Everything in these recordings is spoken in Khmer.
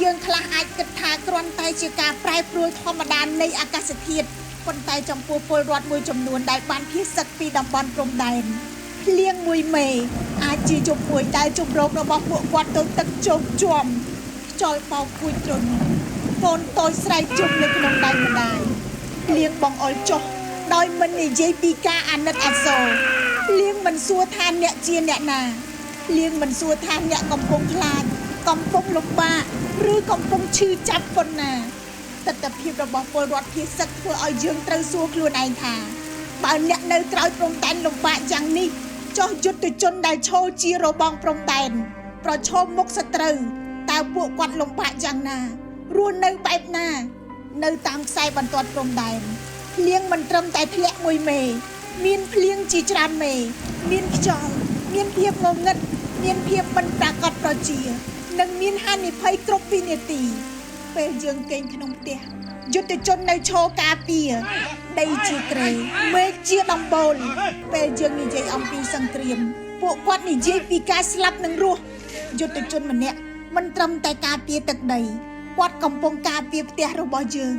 យើងខ្លះអាចគិតថាគ្រាន់តែជាការប្រែប្រួលធម្មតានៃអាកាសធាតុប៉ុន្តែចំពោះពលរដ្ឋមួយចំនួនដែលបានភៀសសិតពីតំបន់ព្រំដែនភ្លៀងមួយមេអាចជាជប់មួយដែលជំរងរបស់ពួកគាត់ទៅទឹកជោកជាំខ្យល់បោកគួយទ្រុញកូនតូចស្រែកជុំនៅក្នុងដៃម្ដាយភ្លៀងបងអុលចុះដោយមិននិយាយពីការអាណិតអាសូរភ្លៀងមិនសួរថាអ្នកជាអ្នកណាភ្លៀងមិនសួរថាអ្នកកំពុងខ្លាចកំពុងលំបាកឬកំពុងឈឺចាប់ប៉ុណ្ណាទស្សនវិជ្ជារបស់ពលរដ្ឋភៀសសិតធ្វើឲ្យយើងត្រូវសួរខ្លួនឯងថាបើអ្នកនៅក្រៅព្រំដែនលំបាកយ៉ាងនេះចុះយុទ្ធជនដែលឈរជារបងព្រំដែនប្រឈមមុខសត្រូវតើពួកគាត់លំបាកយ៉ាងណារស់នៅបែបណានៅតាមខ្សែបន្ទាត់ព្រំដែនភ្លៀងមិនត្រឹមតែធ្លាក់មួយមេមានភ្លៀងជាច្រើនមេមានខ្យល់មានភាពងងឹតមានភាពមិនប្រាកដប្រជានិងមានហានិភ័យគ្រប់វិនាទីពេលយើងគេងក្នុងផ្ទះយុទ្ធជននៅឈរការពារដីជាក្រែមេឃជាដំបូលពេលយើងនិយាយអំពីសង្គ្រាមពួកគាត់និយាយពីការស្លាប់និងរស់យុទ្ធជនម្នាក់មិនត្រឹមតែការពារទឹកដីគាត់កំពុងការពារផ្ទះរបស់យើង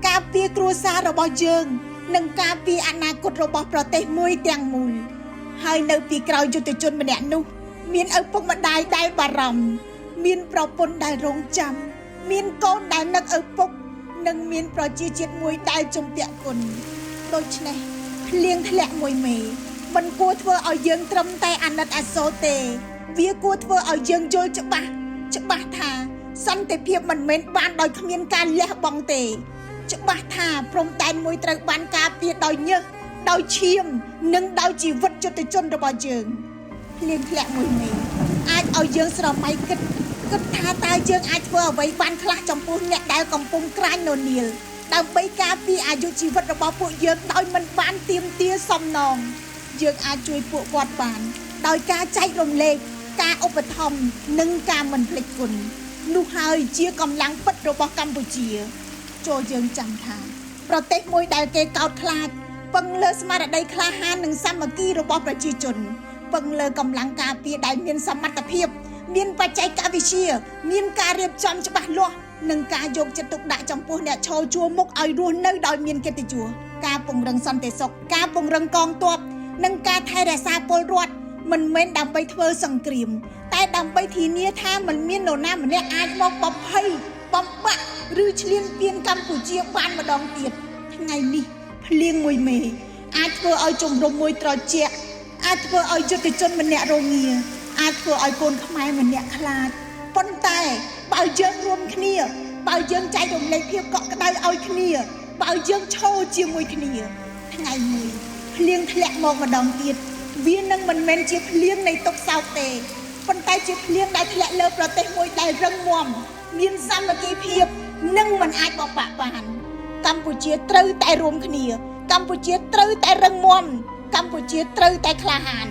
ការពារគ្រួសាររបស់យើងនិងការពារអនាគតរបស់ប្រទេសមួយទាំងមូលហើយនៅពីក្រោយយុទ្ធជនម្នាក់នោះមានឪពុកម្ដាយដែលបារម្ភមានប្រពន្ធដែលរងចាំមានកូនដែលនឹកឪពុកនិងមានប្រជាជាតិមួយដែលជំពាក់គុណដូច្នេះភ្លៀងធ្លាក់មួយមេមិនគួរធ្វើឲ្យយើងត្រឹមតែអាណិតអាសូរទេវាគួរធ្វើឲ្យយើងយល់ច្បាស់ថាសន្តិភាពមិនមែនបានដោយគ្មានការលះបង់ទេច្បាស់ថាព្រំដែនមួយត្រូវបានការពារដោយញើសដោយឈាមនិងដោយជីវិតយុទ្ធជនរបស់យើងភ្លៀងធ្លាក់មួយមេអាចឲ្យយើងស្រមៃគិតថាតើយើងអាចធ្វើអ្វីបានខ្លះចំពោះអ្នកដែលកំពុងក្រាញននាលដើម្បីការពារអាយុជីវិតរបស់ពួកយើងដោយមិនបានទាមទារសំណងយើងអាចជួយពួកគាត់បានដោយការចែករំលែកការឧបត្ថម្ភនិងការមិនភ្លេចគុណនោះហើយជាកម្លាំងពិតរបស់កម្ពុជាចូលយើងចាំថាប្រទេសមួយដែលគេកោតខ្លាចពឹងលើស្មារតីក្លាហាននិងសាមគ្គីរបស់ប្រជាជនពឹងលើកម្លាំងការពារដែលមានសមត្ថភាពមានបច្ចេកវិទ្យាមានការរៀបចំច្បាស់លាស់និងការយកចិត្តទុកដាក់ចំពោះអ្នកឈរជួរមុខឲ្យរស់នៅដោយមានកិត្តិយសការពង្រឹងសន្តិសុខការពង្រឹងកងទ័ពនិងការថែរក្សាពលរដ្ឋមិនមែនដើម្បីធ្វើសង្គ្រាមតែដើម្បីធានាថាមិនមាននរណាម្នាក់អាចមកបំភ័យបំបាក់ឬឈ្លានពានកម្ពុជាបានម្ដងទៀតថ្ងៃនេះភ្លៀងមួយមេអាចធ្វើឲ្យជំរំមួយត្រជាក់អាចធ្វើឲ្យយុទ្ធជនម្នាក់រងាអាចធ្វើឲ្យកូនខ្មែរម្នាក់ខ្លាចប៉ុន្តែបើយើងរួមគ្នាបើយើងចែករំលែកភាពកក់ក្ដៅឲ្យគ្នាបើយើងឈរជាមួយគ្នាថ្ងៃមួយភ្លៀងធ្លាក់មកម្ដងទៀតវានឹងមិនមែនជាភ្លៀងនៃទុក្ខសោកទេប៉ុន្តែជាភ្លៀងដែលធ្លាក់លើប្រទេសមួយដែលរឹងមាំមានសាមគ្គីភាពនិងមិនអាចបំបាក់បានកម្ពុជាត្រូវតែរួមគ្នាកម្ពុជាត្រូវតែរឹងមាំកម្ពុជាត្រូវតែក្លាហាន